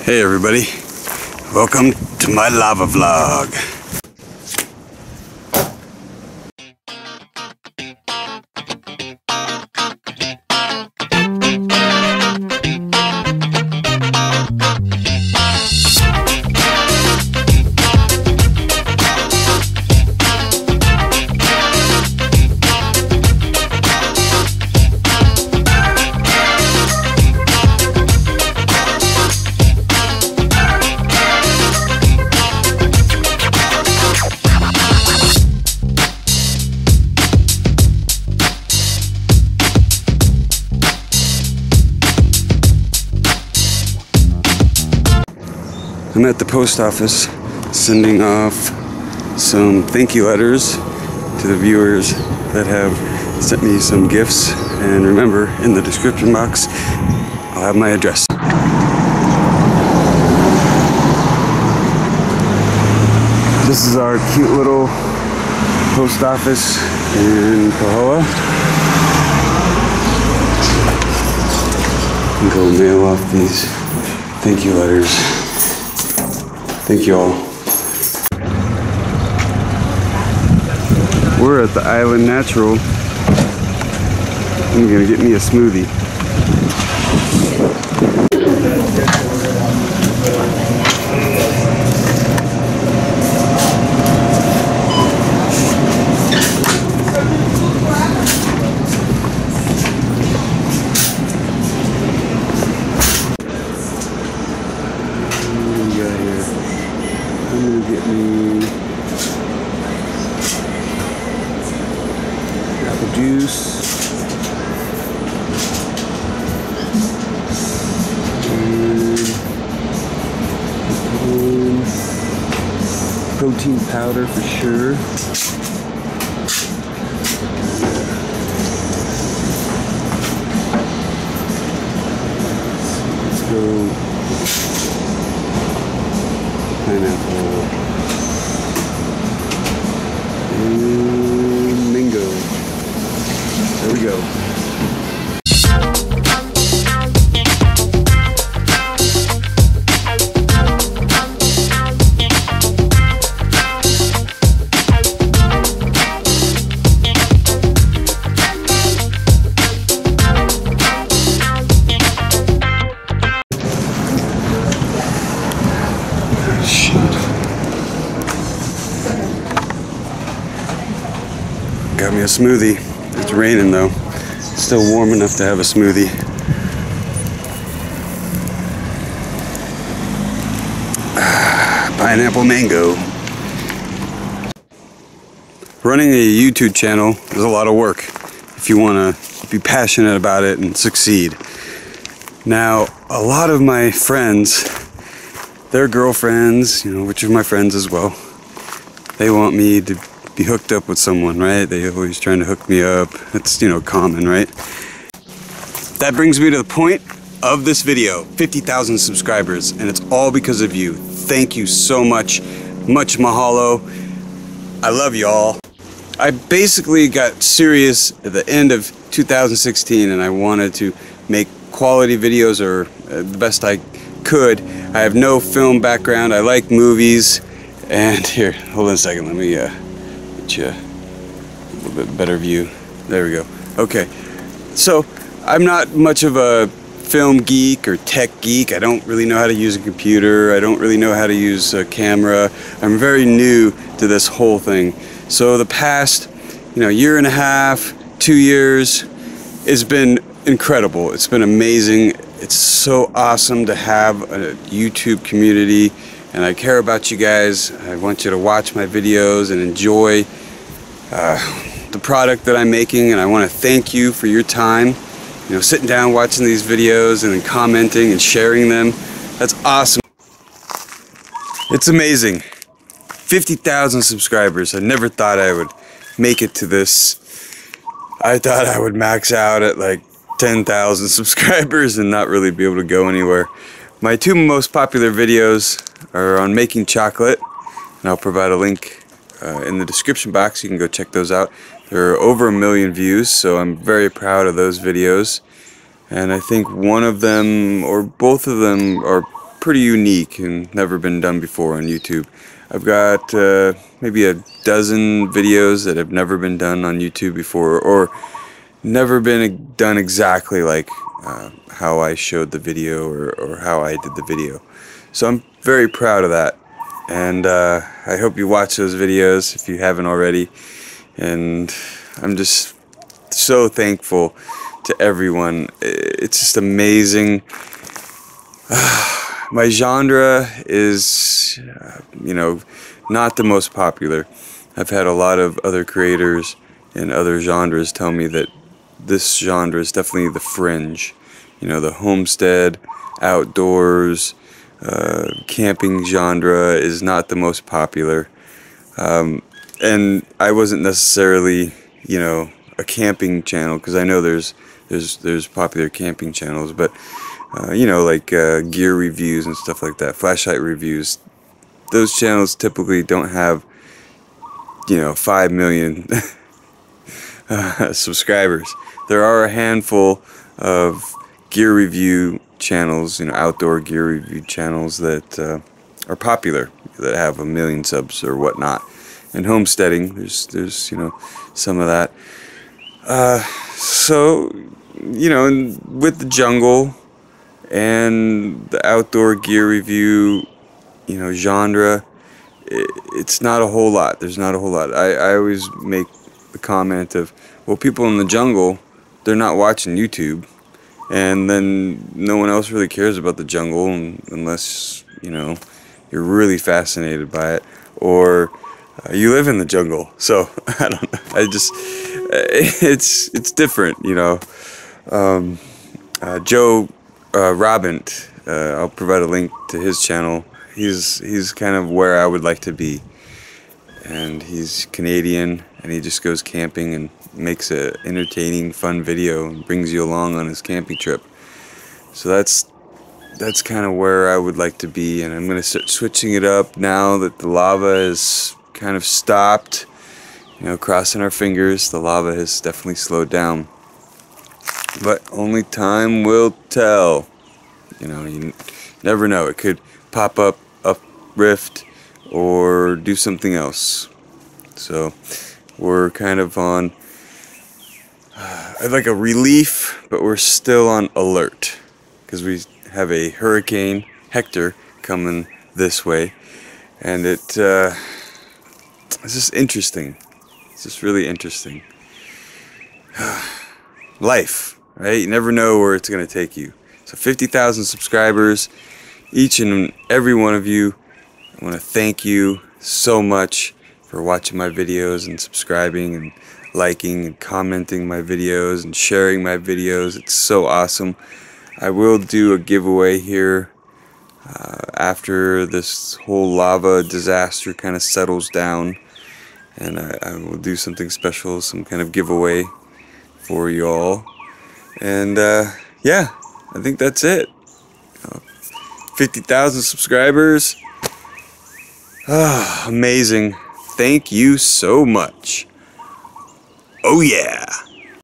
Hey everybody, welcome to my lava vlog. I'm at the post office sending off some thank you letters to the viewers that have sent me some gifts. And remember, in the description box, I'll have my address. This is our cute little post office in Pahoa. I'm going to mail off these thank you letters. Thank you all. We're at the Island Natural. I'm gonna get me a smoothie. I'm gonna get me apple juice and protein powder for sure. Let's go pineapple and mango. There we go. Got me a smoothie. It's raining though. It's still warm enough to have a smoothie. Pineapple mango. Running a YouTube channel is a lot of work if you want to be passionate about it and succeed. Now, a lot of my friends, their girlfriends, which are my friends as well, they want me to be hooked up with someone, right? They're always trying to hook me up. It's, common, right? That brings me to the point of this video. 50,000 subscribers, and it's all because of you. Thank you so much. Much mahalo. I love you all. I basically got serious at the end of 2016, and I wanted to make quality videos, or the best I could. I have no film background. I like movies. And here, hold on a second. Let me get you a little bit better view. There we go. Okay, so I'm not much of a film geek or tech geek. I don't really know how to use a computer. I don't really know how to use a camera. I'm very new to this whole thing. So the past, year and a half, 2 years, it's been incredible. It's been amazing. It's so awesome to have a YouTube community, and I care about you guys. I want you to watch my videos and enjoy the product that I'm making, and I want to thank you for your time. Sitting down watching these videos and then commenting and sharing them. That's awesome. It's amazing. 50,000 subscribers. I never thought I would make it to this. I thought I would max out at like 10,000 subscribers and not really be able to go anywhere. My two most popular videos are on making chocolate, and I'll provide a link in the description box. You can go check those out. There are over 1 million views, so I'm very proud of those videos. And I think one of them, or both of them, are pretty unique and never been done before on YouTube. I've got maybe a dozen videos that have never been done on YouTube before, or never been done exactly like how I showed the video or how I did the video. So I'm very proud of that, and I hope you watch those videos if you haven't already. And I'm just so thankful to everyone. It's just amazing. My genre is, you know, not the most popular. I've had a lot of other creators in other genres tell me that this genre is definitely the fringe. You know, the homestead, outdoors, camping genre is not the most popular. And I wasn't necessarily, you know, a camping channel, because I know there's popular camping channels, but you know, like gear reviews and stuff like that, flashlight reviews. Those channels typically don't have, you know, 5 million subscribers. There are a handful of gear review channels, you know, outdoor gear review channels that are popular, that have 1 million subs or whatnot. And homesteading, there's you know, some of that. So, you know, with the jungle and the outdoor gear review, you know, genre, it's not a whole lot. There's not a whole lot. I always make the comment of, well, people in the jungle, they're not watching YouTube, and then no one else really cares about the jungle unless, you know, you're really fascinated by it, or you live in the jungle. So I don't know. I just it's different, you know. Joe Robint, I'll provide a link to his channel. He's kind of where I would like to be, and he's Canadian, and he just goes camping and makes a entertaining, fun video and brings you along on his camping trip. So that's kind of where I would like to be, and I'm gonna start switching it up now that the lava is kind of stopped. You know, crossing our fingers, the lava has definitely slowed down, but only time will tell. You know, you never know. It could pop up a rift or do something else. So we're kind of on like a relief, but we're still on alert, because we have a Hurricane Hector coming this way, and it's just interesting. It's just really interesting. Life, right? You never know where it's going to take you. So 50,000 subscribers, each and every one of you. I want to thank you so much for watching my videos and subscribing and liking and commenting my videos and sharing my videos. It's so awesome. I will do a giveaway here after this whole lava disaster kind of settles down, and I will do something special, some kind of giveaway for y'all. And yeah, I think that's it. 50,000 subscribers. Amazing. Thank you so much. Oh yeah.